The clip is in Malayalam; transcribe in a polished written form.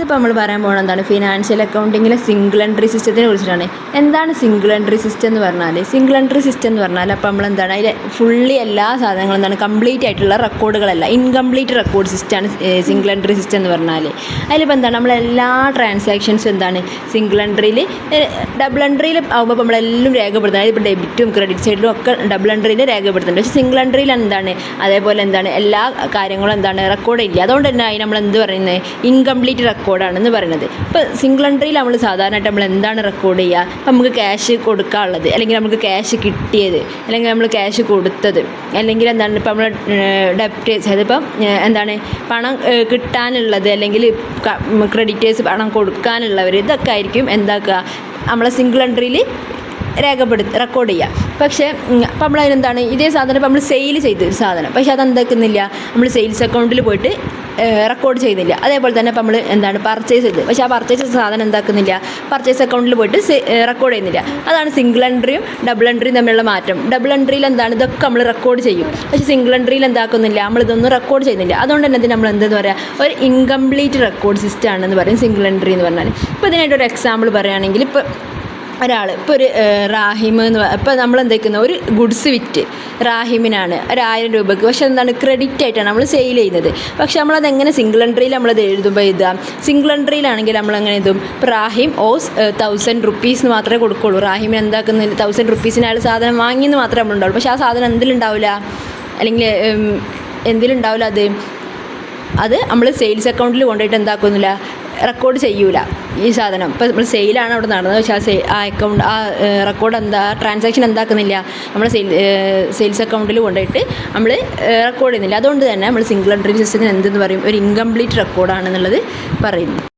അപ്പോൾ നമ്മൾ പറയാൻ പോകുന്നത് എന്താണ്, ഫിനാൻഷ്യൽ അക്കൗണ്ടിങ്ങിലെ സിംഗിൾ എൻട്രി സിസ്റ്റത്തിനെ കുറിച്ചിട്ടാണ്. എന്താണ് സിംഗിൾ എൻട്രി സിസ്റ്റം എന്ന് പറഞ്ഞാൽ? സിംഗിൾ എൻട്രി സിസ്റ്റം എന്ന് പറഞ്ഞാൽ അപ്പോൾ നമ്മൾ എന്താണ്, അതിൽ ഫുള്ളി എല്ലാ സാധനങ്ങളും എന്താണ്, കംപ്ലീറ്റ് ആയിട്ടുള്ള റെക്കോർഡുകളല്ല, ഇൻകംപ്ലീറ്റ് റെക്കോർഡ് സിസ്റ്റമാണ് സിംഗിൾ എൻട്രി സിസ്റ്റം എന്ന് പറഞ്ഞാൽ. അതിലിപ്പോൾ എന്താണ്, നമ്മളെല്ലാ ട്രാൻസാക്ഷൻസും എന്താണ് സിംഗിൾ എൻട്രിയിൽ, ഡബിൾ എൻട്രിയിൽ ആകുമ്പോൾ നമ്മളെല്ലാം രേഖപ്പെടുത്തുന്നത്, അതിപ്പോൾ ഡെബിറ്റും ക്രെഡിറ്റ് സൈഡിലും ഒക്കെ ഡബിൾ എൻട്രിയിൽ രേഖപ്പെടുത്തുന്നുണ്ട്. പക്ഷേ സിംഗിൾ എൻട്രിയിൽ എന്താണ്, അതേപോലെ എന്താണ് എല്ലാ കാര്യങ്ങളും എന്താണ് റെക്കോർഡ് ഇല്ല. അതുകൊണ്ട് തന്നെ നമ്മൾ എന്ത് പറയുന്നത്, ഇൻകംപ്ലീറ്റ് റെക്കോർഡാണെന്ന് പറയുന്നത്. ഇപ്പോൾ സിംഗിൾ എൻട്രിയിൽ നമ്മൾ സാധാരണയായിട്ട് നമ്മൾ എന്താണ് റെക്കോർഡ് ചെയ്യുക, അപ്പോൾ നമുക്ക് ക്യാഷ് കൊടുക്കാനുള്ളത്, അല്ലെങ്കിൽ നമുക്ക് ക്യാഷ് കിട്ടിയത്, അല്ലെങ്കിൽ നമ്മൾ ക്യാഷ് കൊടുത്തത്, അല്ലെങ്കിൽ എന്താണ് ഇപ്പോൾ നമ്മൾ ഡെപ്റ്റേഴ്സ്, അതിപ്പം എന്താണ് പണം കിട്ടാനുള്ളത്, അല്ലെങ്കിൽ ക്രെഡിറ്റേഴ്സ് പണം കൊടുക്കാനുള്ളവർ, ഇതൊക്കെ ആയിരിക്കും എന്താക്കുക നമ്മളെ സിംഗിൾ എൻട്രിയിൽ റെക്കോർഡ് ചെയ്യുക. പക്ഷേ അപ്പോൾ നമ്മൾ അതിനെന്താണ്, ഇതേ സാധനം ഇപ്പോൾ നമ്മൾ സെയിൽ ചെയ്ത ഒരു സാധനം, പക്ഷേ അതെന്താക്കുന്നില്ല, നമ്മൾ സെയിൽസ് അക്കൗണ്ടിൽ പോയിട്ട് റെക്കോർഡ് ചെയ്യുന്നില്ല. അതേപോലെ തന്നെ ഇപ്പോൾ നമ്മൾ എന്താണ് പർച്ചേസ് ചെയ്ത്, പക്ഷേ ആ പർച്ചേസ് സാധനം എന്താക്കുന്നില്ല, പർച്ചേസ് അക്കൗണ്ടിൽ പോയിട്ട് റെക്കോർഡ് ചെയ്യുന്നില്ല. അതാണ് സിംഗിൾ എൻട്രിയും ഡബിൾ എൻട്രിയും തമ്മിലുള്ള മാറ്റം. ഡബിൾ എൻട്രിയിൽ എന്താണ് ഇതൊക്കെ നമ്മൾ റെക്കോർഡ് ചെയ്യും, പക്ഷേ സിംഗിൾ എൻട്രിയിൽ എന്താക്കുന്നില്ല, നമ്മളിതൊന്നും റെക്കോർഡ് ചെയ്യുന്നില്ല. അതുകൊണ്ട് തന്നെ ഇത് നമ്മൾ എന്തെന്ന് പറയുക, ഒരു ഇൻകംപ്ലീറ്റ് റെക്കോർഡ് സിസ്റ്റം ആണെന്ന് പറയും സിംഗിൾ എൻട്രി എന്ന് പറഞ്ഞാൽ. ഇപ്പോൾ ഇതിനായിട്ടൊരു എക്സാമ്പിൾ പറയുകയാണെങ്കിൽ, ഇപ്പോൾ ഒരാൾ ഇപ്പോൾ ഒരു റാഹിം എന്ന് ഇപ്പോൾ നമ്മൾ എന്തൊക്കെയാണ് ഒരു ഗുഡ്സ് വിറ്റ് റാഹിമിനാണ് 1000 രൂപയ്ക്ക്, പക്ഷേ എന്താണ് ക്രെഡിറ്റ് ആയിട്ടാണ് നമ്മൾ സെയിൽ ചെയ്യുന്നത്. പക്ഷേ നമ്മളതെങ്ങനെ സിംഗിൾ എൻട്രിയിൽ നമ്മളത് എഴുതുമ്പോൾ എഴുതുക, സിംഗിൾ എൻട്രിയിലാണെങ്കിൽ നമ്മളങ്ങനെ എഴുതും, ഇപ്പോൾ റാഹിം ഓസ് 1000 റുപ്പീസ് എന്ന് മാത്രമേ കൊടുക്കുള്ളൂ. റാഹിമിന് എന്താക്കുന്നില്ല, 1000 റുപ്പീസിന് അയാൾ സാധനം വാങ്ങിയെന്ന് മാത്രമേ നമ്മളുണ്ടാവുള്ളൂ. പക്ഷേ ആ സാധനം എന്തിലുണ്ടാവില്ല, അല്ലെങ്കിൽ എന്തിലുണ്ടാവില്ല, അത് നമ്മൾ സെയിൽസ് അക്കൗണ്ടിൽ കൊണ്ടുപോയിട്ട് എന്താക്കുന്നില്ല, റെക്കോർഡ് ചെയ്യൂല ഈ സാധനം. ഇപ്പോൾ നമ്മൾ സെയിലാണ് അവിടെ നടന്നത്, പക്ഷേ ആ അക്കൗണ്ട് റെക്കോർഡ് ട്രാൻസാക്ഷൻ എന്താക്കുന്നില്ല, നമ്മൾ സെയിൽസ് അക്കൗണ്ടിൽ കൊണ്ടുപോയിട്ട് നമ്മൾ റെക്കോർഡ് ചെയ്യുന്നില്ല. അതുകൊണ്ട് തന്നെ നമ്മൾ സിംഗിൾ എൻട്രി സിസ്റ്റത്തിന് എന്തെന്ന് പറയും, ഒരു ഇൻകംപ്ലീറ്റ് റെക്കോർഡാണെന്നുള്ളത് പറയുന്നു.